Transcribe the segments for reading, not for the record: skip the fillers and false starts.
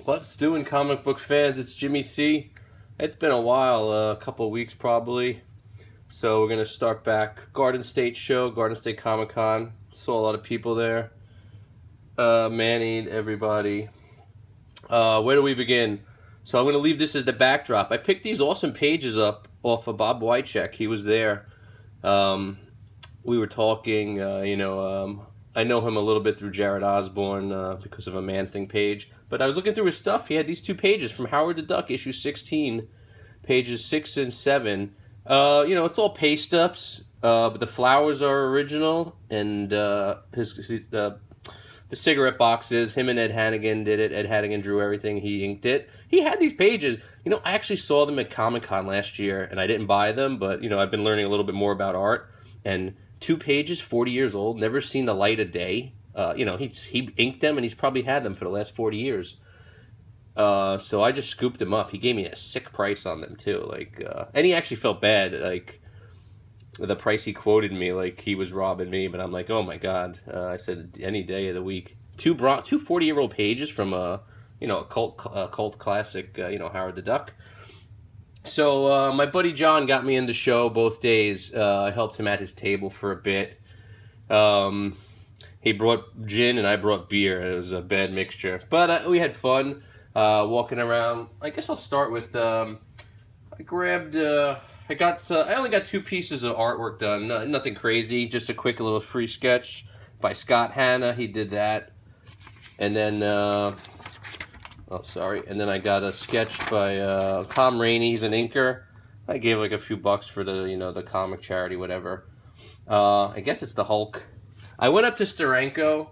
What's doing, comic book fans? It's Jimmy C. It's been a while, a couple of weeks probably. So we're going to start back. Garden State show, Garden State Comic Con. Saw a lot of people there. Manny, everybody. Where do we begin? So I'm going to leave this as the backdrop. I picked these awesome pages up off of Bob Wycheck. He was there. We were talking, I know him a little bit through Jared Osborne because of a Man-Thing page. But I was looking through his stuff. He had these two pages from Howard the Duck, issue 16, pages 6 and 7. It's all paste-ups, but the flowers are original. And the cigarette boxes, him and Ed Hannigan did it. Ed Hannigan drew everything. He inked it. He had these pages. I actually saw them at Comic-Con last year, and I didn't buy them. But, I've been learning a little bit more about art. And 2 pages, 40 years old, never seen the light of day. He inked them, and he's probably had them for the last 40 years. So I just scooped them up. He gave me a sick price on them, too. And he actually felt bad, the price he quoted me, like he was robbing me. But I'm like, oh, my God. I said, any day of the week. Two 40-year-old pages from a cult classic, Howard the Duck. So my buddy John got me in the show both days. I helped him at his table for a bit. He brought gin and I brought beer. It was a bad mixture. But we had fun walking around. I guess I'll start with, I only got 2 pieces of artwork done. Nothing crazy, just a quick little free sketch by Scott Hanna. He did that. And then, and then I got a sketch by Tom Rainey. He's an inker. I gave a few bucks for the comic charity, whatever. I guess it's the Hulk. I went up to Steranko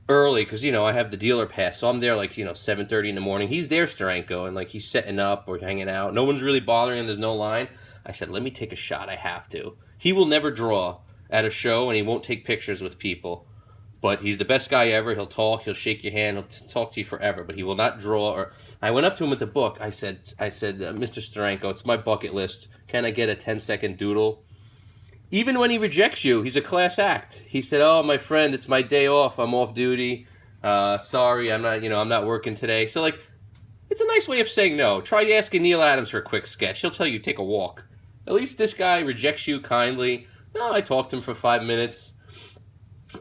early because, I have the dealer pass. So I'm there 7:30 in the morning. He's there, Steranko, and he's setting up or hanging out. No one's really bothering him. There's no line. I said, let me take a shot. I have to. He will never draw at a show, and he won't take pictures with people. But he's the best guy ever. He'll talk. He'll shake your hand. He'll talk to you forever. But he will not draw. I went up to him with the book. I said, Mr. Steranko, it's my bucket list. Can I get a 10-second doodle? Even when he rejects you, he's a class act. He said, oh, my friend, it's my day off. I'm off duty. Sorry, I'm not working today. So, it's a nice way of saying no. Try asking Neil Adams for a quick sketch. He'll tell you take a walk. At least this guy rejects you kindly. No, I talked to him for 5 minutes.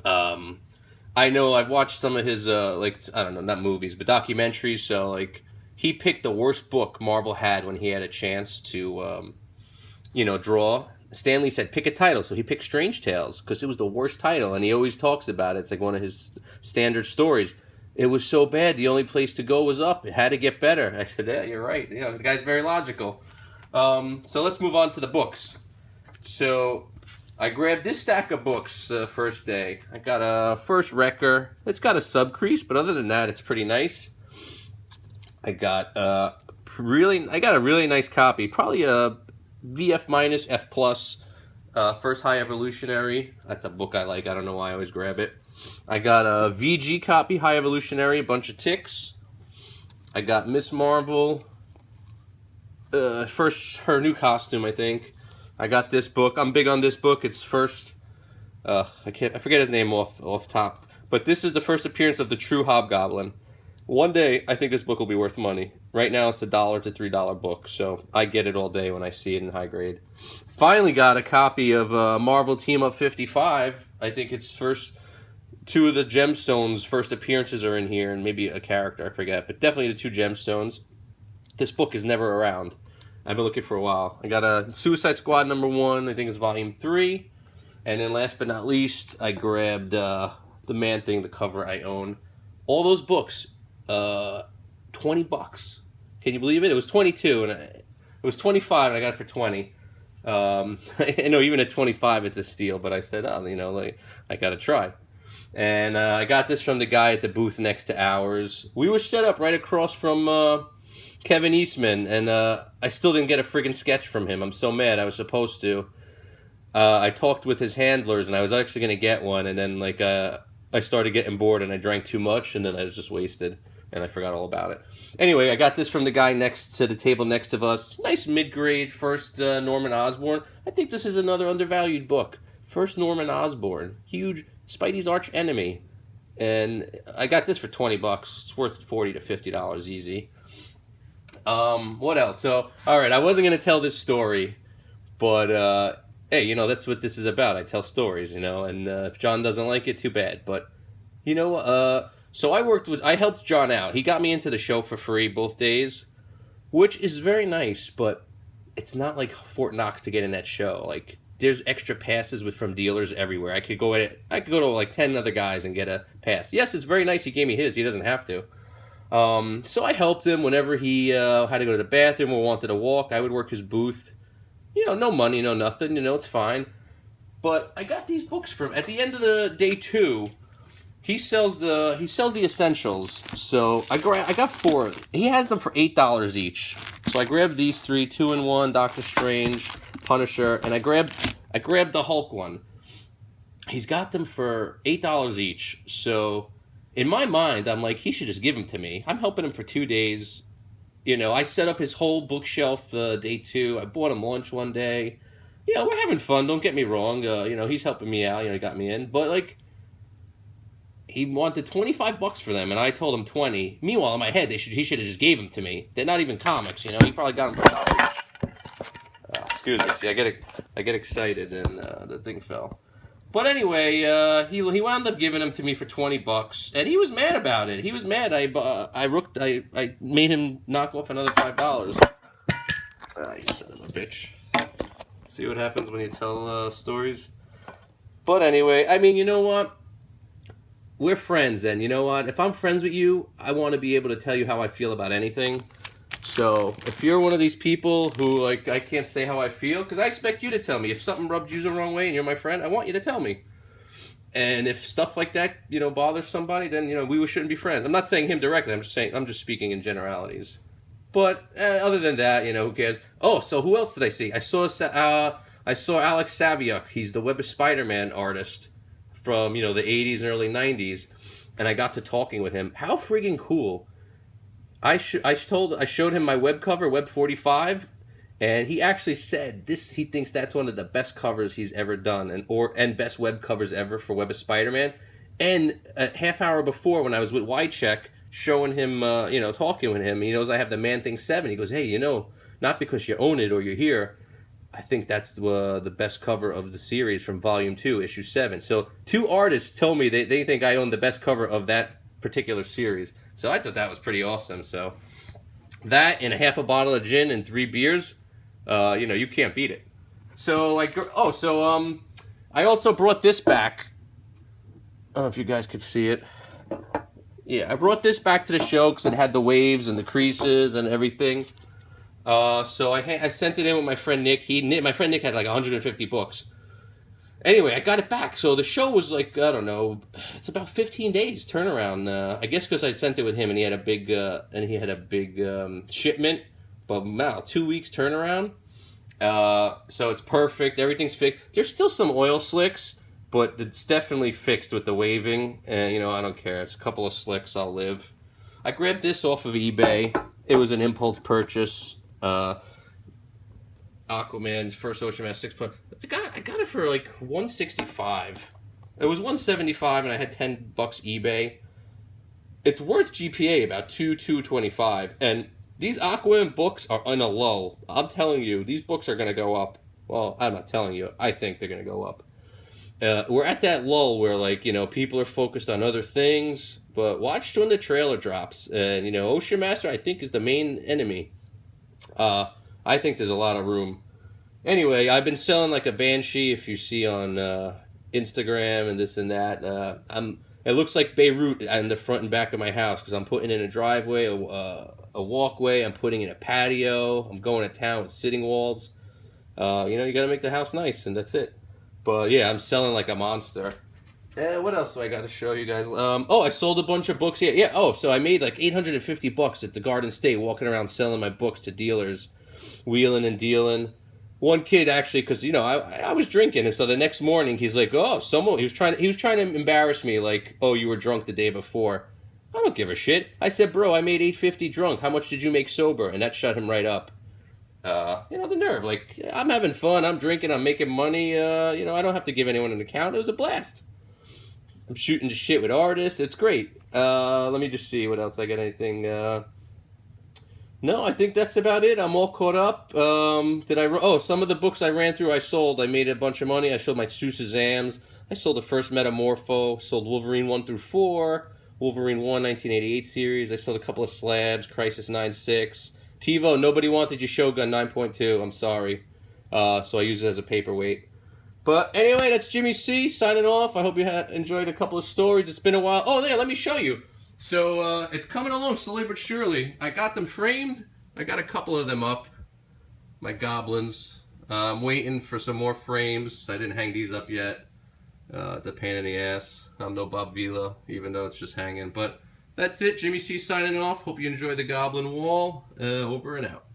I know I've watched some of his, not movies, but documentaries. So, he picked the worst book Marvel had when he had a chance to, draw. Stanley said, pick a title. So he picked Strange Tales because it was the worst title. And he always talks about it. It's one of his standard stories. It was so bad. The only place to go was up. It had to get better. I said, yeah, you're right. The guy's very logical. So let's move on to the books. So I grabbed this stack of books first day. I got a First Wrecker. It's got a sub-crease, but other than that, it's pretty nice. I got a really nice copy. Probably a VF- F+, First High Evolutionary. That's a book I like. I don't know why I always grab it. I got a VG copy, High Evolutionary, a bunch of ticks. I got Miss Marvel. First, her new costume, I think. I got this book. I'm big on this book. It's first. I forget his name off top. But this is the first appearance of the true Hobgoblin. One day, I think this book will be worth money. Right now, it's a $1 to $3 book, so I get it all day when I see it in high grade. Finally got a copy of Marvel Team Up 55. I think it's first 2 of the Gemstones' first appearances are in here, and maybe a character, I forget, but definitely the 2 Gemstones. This book is never around. I've been looking for a while. I got a Suicide Squad #1, I think it's volume 3. And then last but not least, I grabbed the Man-Thing, the cover I own. All those books, $20. Can you believe it? It was 22, and it was 25, and I got it for 20. I know even at 25, it's a steal, but I said, I got to try. And I got this from the guy at the booth next to ours. We were set up right across from Kevin Eastman, and I still didn't get a friggin' sketch from him. I'm so mad. I was supposed to. I talked with his handlers, and I was actually going to get one, and then I started getting bored, and I drank too much, and then I was just wasted, and I forgot all about it. Anyway, I got this from the guy next to the table next to us. Nice mid-grade first Norman Osborn. I think this is another undervalued book. First Norman Osborn. Huge Spidey's arch enemy. and I got this for $20. It's worth $40 to $50 easy. What else? So, all right, I wasn't gonna tell this story, but hey, that's what this is about. I tell stories, and if John doesn't like it, too bad. But so I helped John out. He got me into the show for free both days, which is very nice, but it's not like Fort Knox to get in that show. Like, there's extra passes from dealers everywhere. I could go to like 10 other guys and get a pass. Yes, it's very nice he gave me his. He doesn't have to. So I helped him whenever he had to go to the bathroom or wanted to walk. I would work his booth. No money, no nothing. It's fine. But I got these books from at the end of the day 2. He sells the essentials. So I got 4. He has them for $8 each. So I grabbed these 3, 2-in-1, Doctor Strange, Punisher, and I grabbed the Hulk one. He's got them for $8 each. So in my mind, I'm like, he should just give them to me. I'm helping him for 2 days. I set up his whole bookshelf day 2. I bought him lunch one day. We're having fun. Don't get me wrong. He's helping me out. He got me in. But like, he wanted $25 for them, and I told him 20. Meanwhile, in my head, he should have just gave them to me. They're not even comics. He probably got them for $1 each. Excuse me. See, I get excited, and the thing fell. But anyway, he wound up giving them to me for $20, and he was mad about it. He was mad. I made him knock off another $5. You son of a bitch. See what happens when you tell stories. But anyway, I mean, you know what? We're friends, then. You know what? If I'm friends with you, I want to be able to tell you how I feel about anything. So if you're one of these people who, like, I can't say how I feel, because I expect you to tell me. If something rubs you the wrong way and you're my friend, I want you to tell me. And if stuff like that, bothers somebody, then, we shouldn't be friends. I'm not saying him directly. I'm just speaking in generalities. But other than that, who cares? Oh, so who else did I see? I saw Alex Saviuk. He's the Web of Spider-Man artist from, the 80s and early 90s. And I got to talking with him. How friggin' cool. I showed him my web cover, Web 45, and he actually said he thinks that's one of the best covers he's ever done, and best web covers ever for Web of Spider-Man. And a half hour before, when I was with Wycheck, showing him, talking with him, he knows I have the Man-Thing 7. He goes, hey, not because you own it or you're here, I think that's the best cover of the series from Volume 2, Issue 7. So 2 artists told me they think I own the best cover of that particular series. So I thought that was pretty awesome. So that and a half a bottle of gin and 3 beers, you can't beat it. So I also brought this back. I don't know if you guys could see it. Yeah, I brought this back to the show because it had the waves and the creases and everything. So I sent it in with my friend Nick. My friend Nick had like 150 books. Anyway, I got it back. So the show was like, I don't know, it's about 15 days turnaround. I guess because I sent it with him and he had a big shipment. But wow, 2 weeks turnaround. So it's perfect. Everything's fixed. There's still some oil slicks, but it's definitely fixed with the waving. And I don't care. It's a couple of slicks. I'll live. I grabbed this off of eBay. It was an impulse purchase. Aquaman's first Ocean Mask 6. I got it for like $165. It was $175, and I had $10 eBay. It's worth GPA about $225, and these Aquaman books are on a lull. I'm telling you, these books are going to go up. Well, I'm not telling you. I think they're going to go up. We're at that lull where, people are focused on other things, but watch when the trailer drops. And, Ocean Master, I think, is the main enemy. I think there's a lot of room. Anyway, I've been selling like a Banshee, if you see on Instagram and this and that. It looks like Beirut on the front and back of my house because I'm putting in a driveway, a walkway. I'm putting in a patio. I'm going to town with sitting walls. You got to make the house nice, and that's it. But yeah, I'm selling like a monster. What else do I got to show you guys? I sold a bunch of books here. Yeah. Oh, so I made like $850 at the Garden State walking around selling my books to dealers, wheeling and dealing. One kid actually, because I was drinking, and so the next morning he's like, "Oh, he was trying to embarrass me, like, oh, you were drunk the day before." I don't give a shit. I said, "Bro, I made $850 drunk. How much did you make sober?" And that shut him right up. The nerve. Like, I'm having fun. I'm drinking. I'm making money. I don't have to give anyone an account. It was a blast. I'm shooting the shit with artists. It's great. Let me just see what else I got. Anything? No, I think that's about it. I'm all caught up. Some of the books I ran through, I sold. I made a bunch of money. I sold my Sue Shazams. I sold the first Metamorpho. Sold Wolverine 1 through 4. Wolverine 1, 1988 series. I sold a couple of slabs. Crisis 9.6. TiVo, nobody wanted your Shogun 9.2. I'm sorry. So I use it as a paperweight. But anyway, that's Jimmy C signing off. I hope you enjoyed a couple of stories. It's been a while. Oh, yeah, let me show you. So it's coming along slowly but surely. I got them framed. I got a couple of them up. My goblins. I'm waiting for some more frames. I didn't hang these up yet. It's a pain in the ass. I'm no Bob Vila, even though it's just hanging. But that's it. Jimmy C signing off. Hope you enjoyed the Goblin Wall. Over and out.